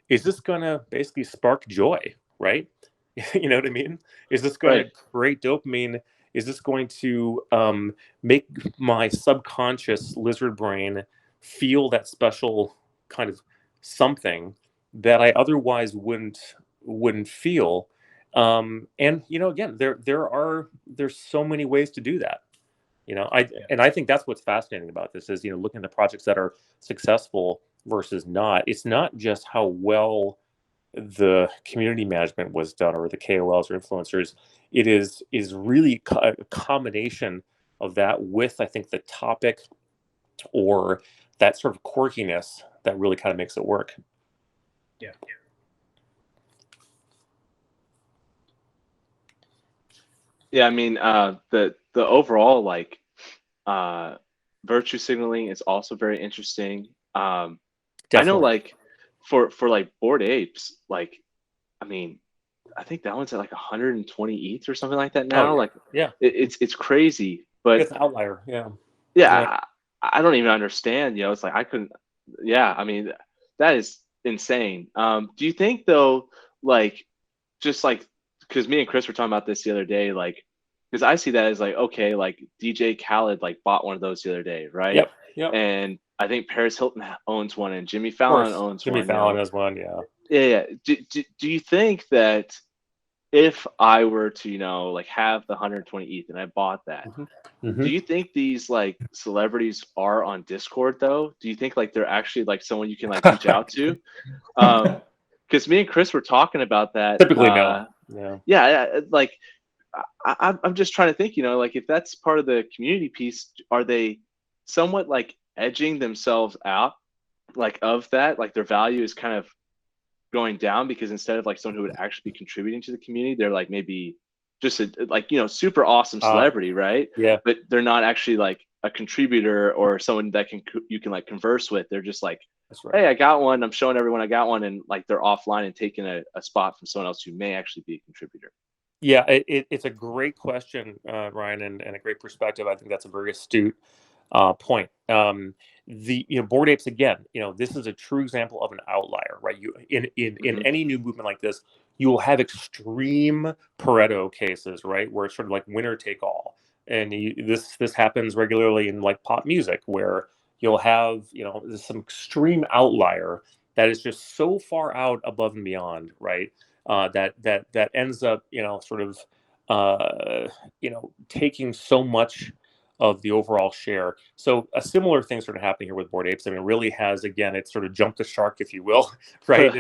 is this going to basically spark joy, right? You know what I mean? Is this going to Right. create dopamine? Is this going to make my subconscious lizard brain feel that special kind of something that I otherwise wouldn't feel? And you know, again, there's so many ways to do that. You know, I think that's what's fascinating about this is, you know, looking at the projects that are successful versus not. It's not just how well the community management was done or the KOLs or influencers. It is really a combination of that with, I think, the topic or that sort of quirkiness that really kind of makes it work. Yeah. Yeah, I mean, the overall like virtue signaling is also very interesting. I know, Definitely. like for like Bored Apes, like I mean, I think that one's at like 120 ETH or something like that Oh now. yeah, Like yeah. it's crazy, but It's an outlier. Yeah, yeah. yeah, I don't even understand. It's like I couldn't. Yeah, I mean, that is insane. Do you think though, like, just like, because me and Chris were talking about this the other day, like, because I see that as like, okay, like DJ Khaled like bought one of those the other day, right? Yep, yep. Of And I think Paris Hilton owns one, and Jimmy Fallon course, owns Jimmy one. Fallon has one. Yeah. Yeah, yeah. Do you think that if I were to, like have the 120 ETH and I bought that, Hmm. do you think these like celebrities are on Discord though? Do you think like they're actually like someone you can like reach out to? Because me and Chris were talking about that. Typically, no. Yeah. Yeah, like I'm just trying to think, like if that's part of the community piece, are they somewhat like edging themselves out, like of that, like their value is kind of going down because instead of like someone who would actually be contributing to the community, they're like maybe just a like super awesome celebrity, right? Yeah. But they're not actually like a contributor or someone that you can like converse with. They're just like, That's right. hey, I got one. I'm showing everyone I got one, and like they're offline and taking a spot from someone else who may actually be a contributor. Yeah, it's a great question, Ryan, and a great perspective. I think that's a very astute point. Bored Apes again. This is a true example of an outlier, right? You in any new movement like this, you will have extreme Pareto cases, right, where it's sort of like winner take all, and this happens regularly in like pop music, where you'll have some extreme outlier that is just so far out above and beyond, right? That ends up sort of taking so much of the overall share. So a similar thing sort of happening here with Bored Apes. I mean, it really has, again, it's sort of jumped the shark, if you will, right?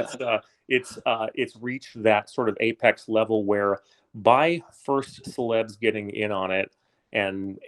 It's reached that sort of apex level where by first celebs getting in on it and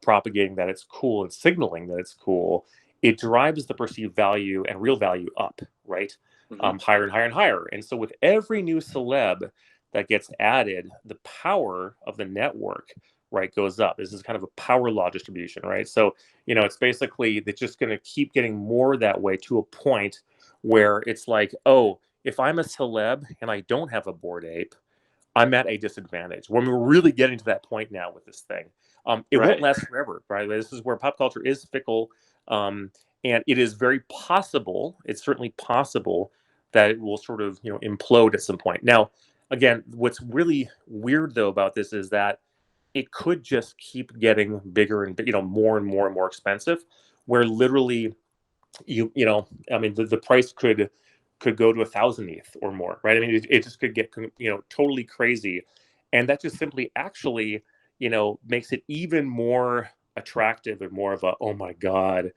propagating that it's cool and signaling that it's cool, it drives the perceived value and real value up, right? Higher and higher and higher. And so with every new celeb that gets added, the power of the network, right, goes up. This is kind of a power law distribution, right? So, it's basically they're just going to keep getting more that way to a point where it's like, oh, if I'm a celeb and I don't have a Bored Ape, I'm at a disadvantage. When we're really getting to that point now with this thing, it won't last forever, right? This is where pop culture is fickle, and it is very possible. It's certainly possible that it will sort of implode at some point. Now, again, what's really weird though about this is that it could just keep getting bigger and more and more and more expensive, where literally I mean the price could go to 1,000 ETH or more, right? I mean it just could get totally crazy, and that just simply actually makes it even more attractive and more of a, oh my god,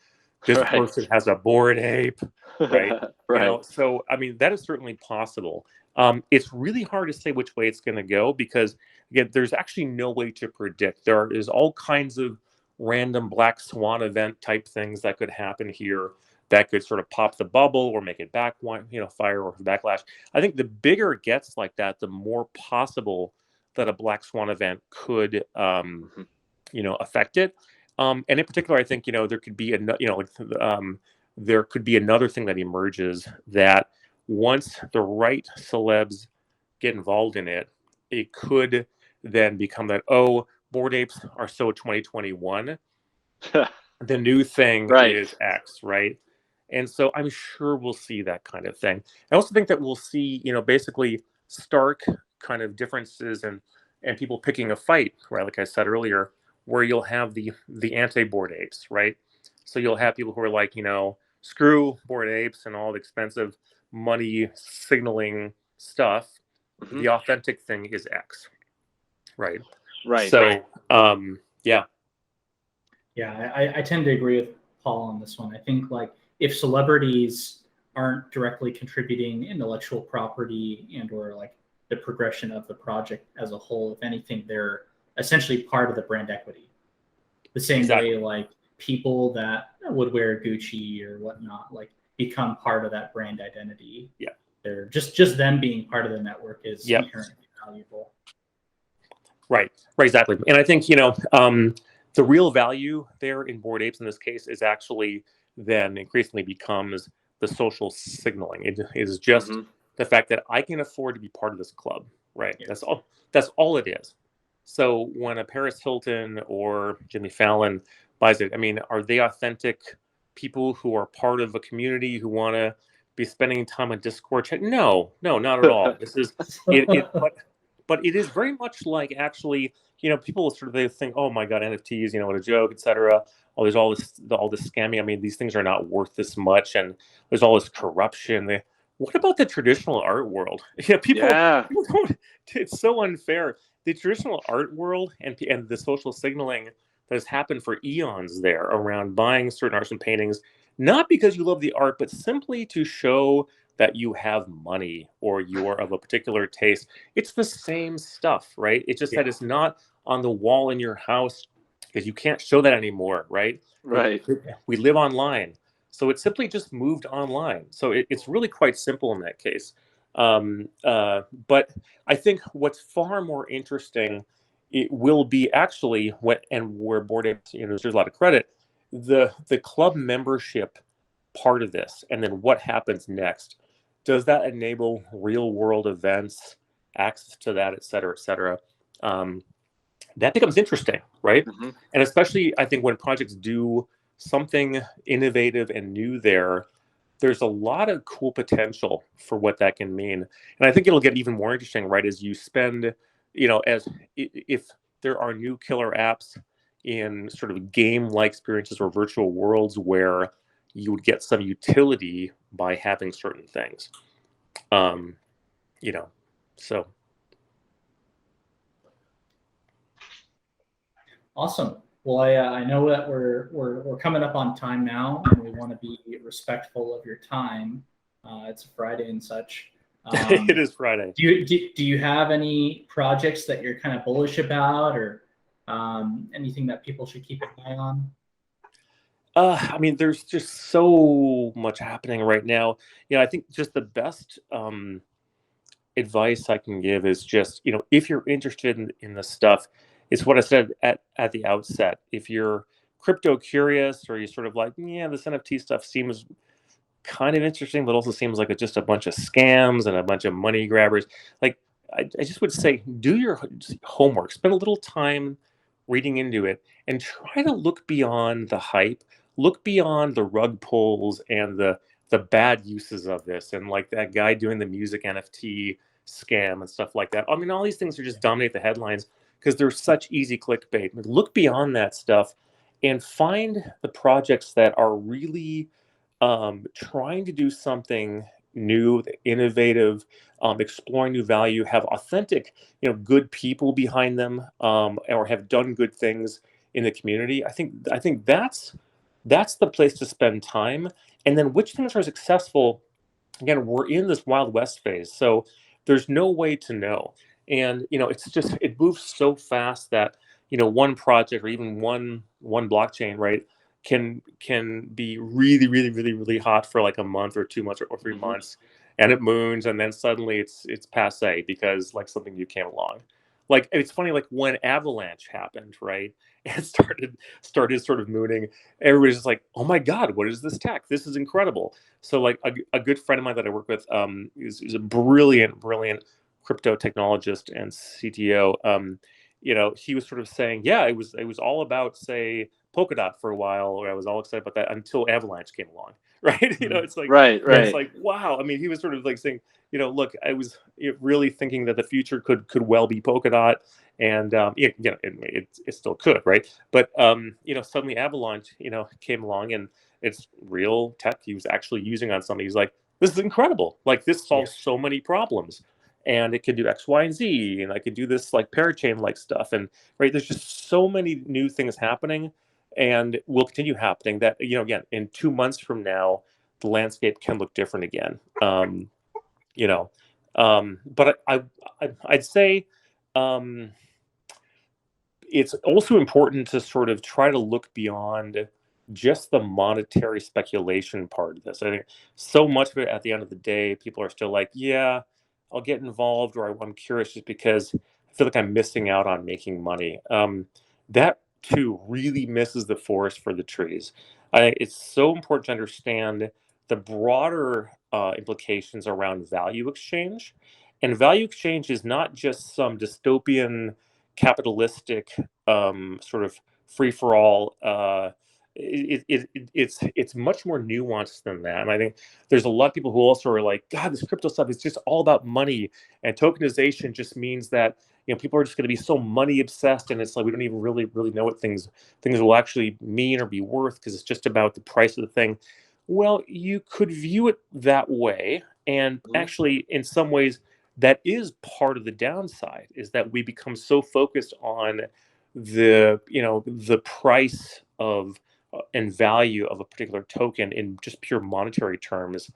this person has a Bored Ape, right? Right. So I mean that is certainly possible. It's really hard to say which way it's going to go because again, there's actually no way to predict. There is all kinds of random black swan event type things that could happen here that could sort of pop the bubble or make it fire or backlash. I think the bigger it gets like that, the more possible that a black swan event could affect it. And in particular, I think there could be there could be another thing that emerges that once the right celebs get involved in it, it could then become that, oh, Bored Apes are so 2021. The new thing is X, right? And so I'm sure we'll see that kind of thing. I also think that we'll see, basically stark kind of differences and people picking a fight, right? Like I said earlier, where you'll have the anti-Bored Apes, right? So you'll have people who are like, screw Bored Apes and all the expensive money signaling stuff. The authentic thing is X, right? Right. So, yeah. Yeah, I tend to agree with Paul on this one. I think like if celebrities aren't directly contributing intellectual property and or like the progression of the project as a whole, if anything, they're essentially part of the brand equity. The same way like people that would wear Gucci or whatnot, like become part of that brand identity. Yeah. They're just them being part of the network is inherently valuable. Right, exactly. And I think, the real value there in Bored Apes in this case is actually then increasingly becomes the social signaling. It is just Mm-hmm. the fact that I can afford to be part of this club, right? Yes. That's all it is. So when a Paris Hilton or Jimmy Fallon buys it, I mean, are they authentic people who are part of a community who want to be spending time on Discord chat? No, not at all. This is it but it is very much like, actually, people sort of, they think, oh my god, NFTs, what a joke, etc. Oh, there's all this scamming. I mean, these things are not worth this much, and there's all this corruption. What about the traditional art world? People don't. It's so unfair. The traditional art world and the social signaling that has happened for eons there around buying certain arts and paintings, not because you love the art, but simply to show that you have money or you are of a particular taste. It's the same stuff, right? It's just that it's not on the wall in your house because you can't show that anymore, right? Right. We live online. So it simply just moved online. So it's really quite simple in that case. But I think what's far more interesting, it will be actually where Bored Apes, there's a lot of credit, the club membership part of this, and then what happens next. Does that enable real world events, access to that, et cetera, et cetera? That becomes interesting, right? Mm-hmm. And especially, I think when projects do something innovative and new there's a lot of cool potential for what that can mean. And I think it'll get even more interesting, right, as you spend, if there are new killer apps in sort of game-like experiences or virtual worlds where you would get some utility by having certain things. So. Awesome. Well, I know that we're coming up on time now, and we want to be respectful of your time. It's a Friday and such. It is Friday. Do you have any projects that you're kind of bullish about, or anything that people should keep an eye on? I mean, there's just so much happening right now. I think just the best advice I can give is just, if you're interested in this stuff, it's what I said at the outset. If you're crypto curious, or you sort of like, yeah, this NFT stuff seems kind of interesting, but also seems like it's just a bunch of scams and a bunch of money grabbers. Like, I just would say, do your homework, spend a little time reading into it, and try to look beyond the hype, look beyond the rug pulls and the bad uses of this, and like that guy doing the music NFT scam and stuff like that. I mean, all these things are just dominate the headlines because they're such easy clickbait. But look beyond that stuff and find the projects that are really trying to do something new, innovative, exploring new value, have authentic, good people behind them, or have done good things in the community. I think that's the place to spend time. And then which things are successful. Again, we're in this Wild West phase, so there's no way to know. And it's just, it moves so fast that one project or even one blockchain, right, can be really, really, really, really hot for like a month or 2 months or 3 months, and it moons, and then suddenly it's passe because like something new came along. Like, it's funny, like when Avalanche happened, right, and started sort of mooning, everybody's just like, oh my god, what is this tech? This is incredible. So like a good friend of mine that I work with is a brilliant crypto technologist and CTO. He was sort of saying, yeah, it was all about, say, Polkadot for a while, or I was all excited about that until Avalanche came along, right? It's like, right. It's like, wow. I mean, he was sort of like saying, look, I was really thinking that the future could well be Polkadot, and it still could, right? But suddenly Avalanche, came along, and it's real tech he was actually using on something. He's like, this is incredible. Like, this solves so many problems, and it can do X, Y, and Z, and I could do this like parachain like stuff, and right, there's just so many new things happening, and will continue happening that again, in 2 months from now, the landscape can look different again. But I'd say it's also important to sort of try to look beyond just the monetary speculation part of this. I think so much of it, at the end of the day, people are still like, yeah, I'll get involved, or I'm curious, just because feel like I'm missing out on making money. That too really misses the forest for the trees. It's so important to understand the broader implications around value exchange. And value exchange is not just some dystopian, capitalistic sort of free for all. It's much more nuanced than that. And I think there's a lot of people who also are like, God, this crypto stuff is just all about money, and tokenization just means that people are just going to be so money obsessed, and it's like we don't even really know what things will actually mean or be worth because it's just about the price of the thing. Well, you could view it that way, and actually, in some ways, that is part of the downside, is that we become so focused on the price of and value of a particular token in just pure monetary terms.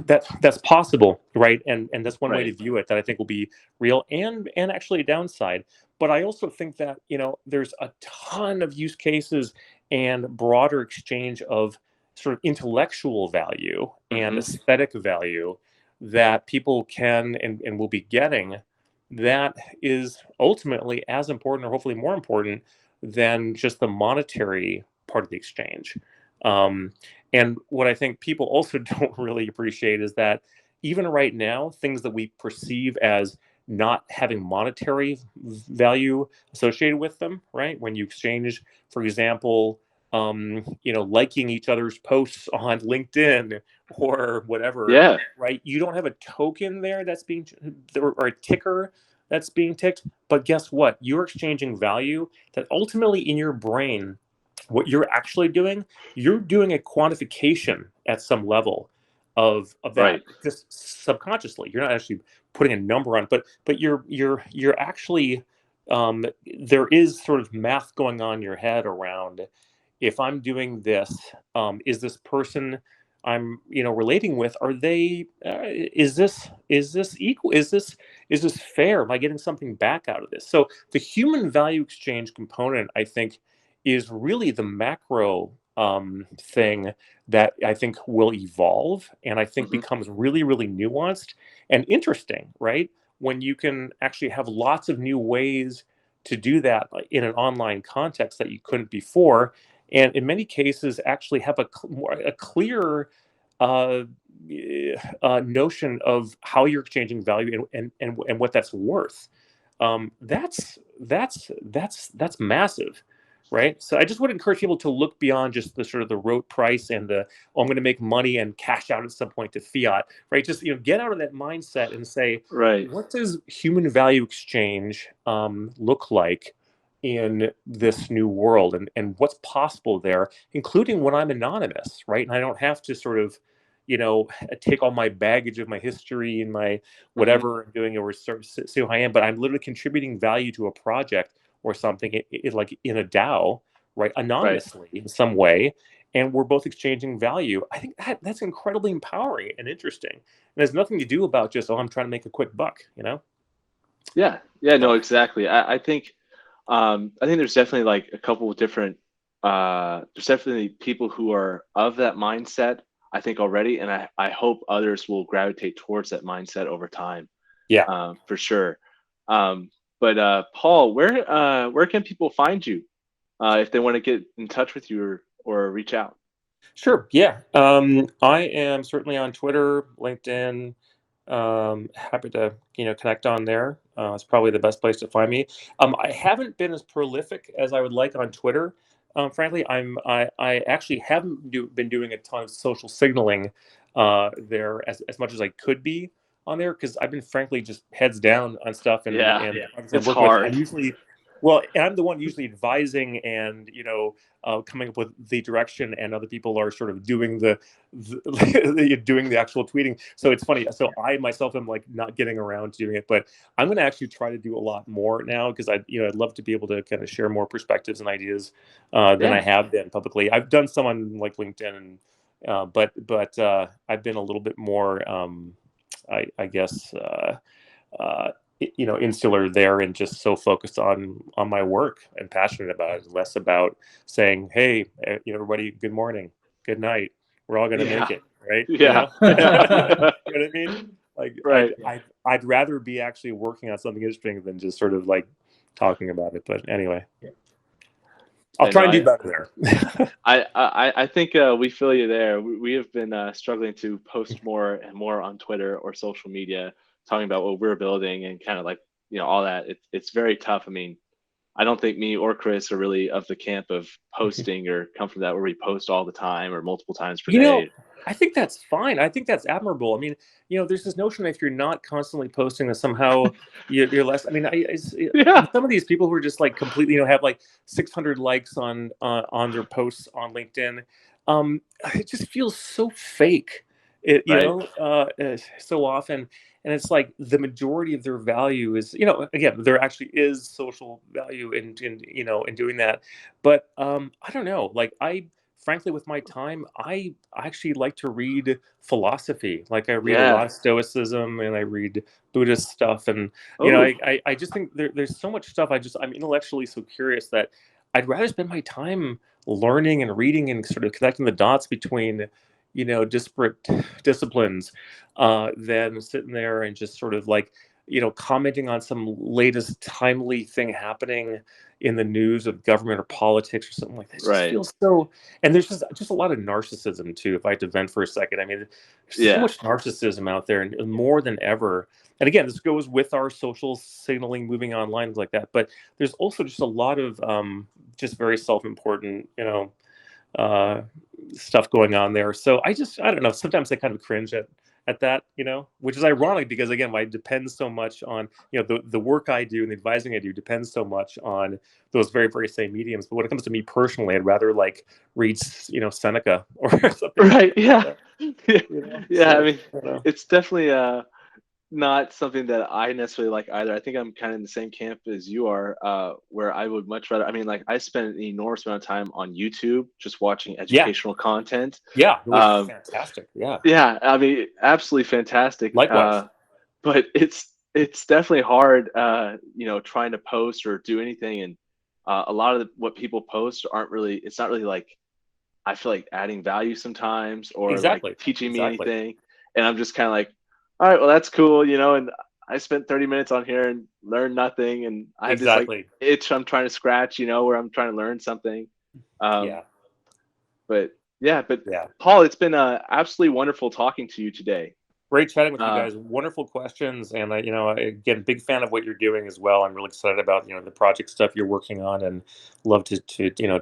That's possible, right? And that's one way to view it that I think will be real and actually a downside. But I also think that there's a ton of use cases and broader exchange of sort of intellectual value and aesthetic value that people can and will be getting, that is ultimately as important, or hopefully more important, than just the monetary part of the exchange. And what I think people also don't really appreciate is that even right now, things that we perceive as not having monetary value associated with them, right? When you exchange, for example, liking each other's posts on LinkedIn or whatever, right? You don't have a token there that's being, or a ticker that's being ticked, but guess what? You're exchanging value that ultimately in your brain, what you're actually doing, you're doing a quantification at some level of that, just subconsciously. You're not actually putting a number on, but you're actually there is sort of math going on in your head around, if I'm doing this, is this person I'm relating with, are they is this equal, is this fair, am I getting something back out of this? So the human value exchange component, I think, is really the macro thing that I think will evolve, and I think becomes really nuanced and interesting, right? When you can actually have lots of new ways to do that in an online context that you couldn't before, and in many cases actually have a clear notion of how you're exchanging value and what that's worth. That's massive, right? So I just would encourage people to look beyond just the sort of the rote price and I'm going to make money and cash out at some point to fiat, right? Just get out of that mindset and say, what does human value exchange look like in this new world, and what's possible there, including when I'm anonymous, right? And I don't have to sort of take all my baggage of my history and my whatever I'm doing, or say who I am, but I'm literally contributing value to a project or something, like in a DAO, right, anonymously in some way, and we're both exchanging value. I think that's incredibly empowering and interesting, and has nothing to do about just, I'm trying to make a quick buck, No, exactly. I think there's definitely like a couple of different there's definitely people who are of that mindset, I think, already, and I hope others will gravitate towards that mindset over time. For sure. But Paul, where can people find you if they want to get in touch with you or reach out? Sure. Yeah. I am certainly on Twitter, LinkedIn. Happy to connect on there. It's probably the best place to find me. I haven't been as prolific as I would like on Twitter. Frankly, I actually haven't been doing a ton of social signaling there as much as I could be on there, because I've been frankly just heads down on stuff and it's hard. I'm the one usually advising and coming up with the direction, and other people are sort of doing doing the actual tweeting. So it's funny. So I myself am like not getting around to doing it, but I'm going to actually try to do a lot more now, because I'd love to be able to kind of share more perspectives and ideas than I have been publicly. I've done some on like LinkedIn, and but I've been a little bit more I guess insular there, and just so focused on my work and passionate about it, less about saying, hey, everybody, good morning, good night, we're all going to make it, right? You know what I mean? Like, Right. I'd rather be actually working on something interesting than just sort of like talking about it. But anyway, I'll try and do better there. I think we feel you there. We have been struggling to post more and more on Twitter or social media, talking about what we're building and kind of like, all that. It's very tough. I mean, I don't think me or Chris are really of the camp of posting or come from that where we post all the time or multiple times per day. I think that's fine. I think that's admirable. I mean, there's this notion that if you're not constantly posting, that somehow you're less. I mean, some of these people who are just like completely, have like 600 likes on their posts on LinkedIn, it just feels so fake. So often. And it's like the majority of their value is, again, there actually is social value in doing that. But I don't know, like frankly, with my time, I actually like to read philosophy. Like I read a lot of Stoicism and I read Buddhist stuff. And, I just think there's so much stuff. I'm intellectually so curious that I'd rather spend my time learning and reading and sort of connecting the dots between disparate disciplines than sitting there and just sort of like, commenting on some latest timely thing happening in the news of government or politics or something like that. It just feels so, and there's just a lot of narcissism too, if I had to vent for a second. I mean, there's so much narcissism out there, and more than ever. And again, this goes with our social signaling moving online, like that. But there's also just a lot of just very self-important, stuff going on there. So I don't know. Sometimes I kind of cringe at that, which is ironic because again, I depend so much on, the work I do and the advising I do depends so much on those very, very same mediums. But when it comes to me personally, I'd rather like read, Seneca or something. Right. Yeah. So, I mean, it's definitely not something that I necessarily like either. I think I'm kind of in the same camp as you are, where I would much rather, like I spend an enormous amount of time on YouTube just watching educational content. Yeah, it was fantastic. Yeah. Yeah, I mean, absolutely fantastic. Likewise. But it's definitely hard, trying to post or do anything. And a lot of what people post it's not really like, I feel like adding value sometimes or like teaching me anything. And I'm just kind of like, all right, well, that's cool, and I spent 30 minutes on here and learned nothing. And I have this like itch I'm trying to scratch, where I'm trying to learn something. But Paul, it's been absolutely wonderful talking to you today. Great chatting with you guys. Wonderful questions. And, again, big fan of what you're doing as well. I'm really excited about, the project stuff you're working on and love to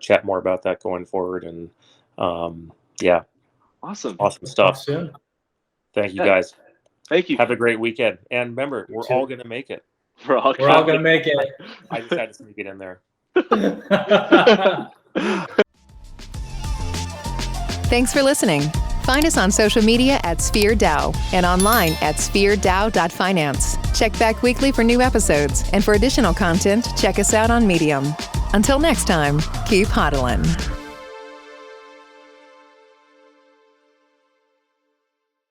chat more about that going forward. And Awesome stuff. Thank you guys. Thank you. Have a great weekend. And remember, we're all going to make it. We're all going to make it. I just had to sneak it in there. Thanks for listening. Find us on social media at Sphere DAO and online at spheredao.finance. Check back weekly for new episodes, and for additional content, check us out on Medium. Until next time, keep hodling.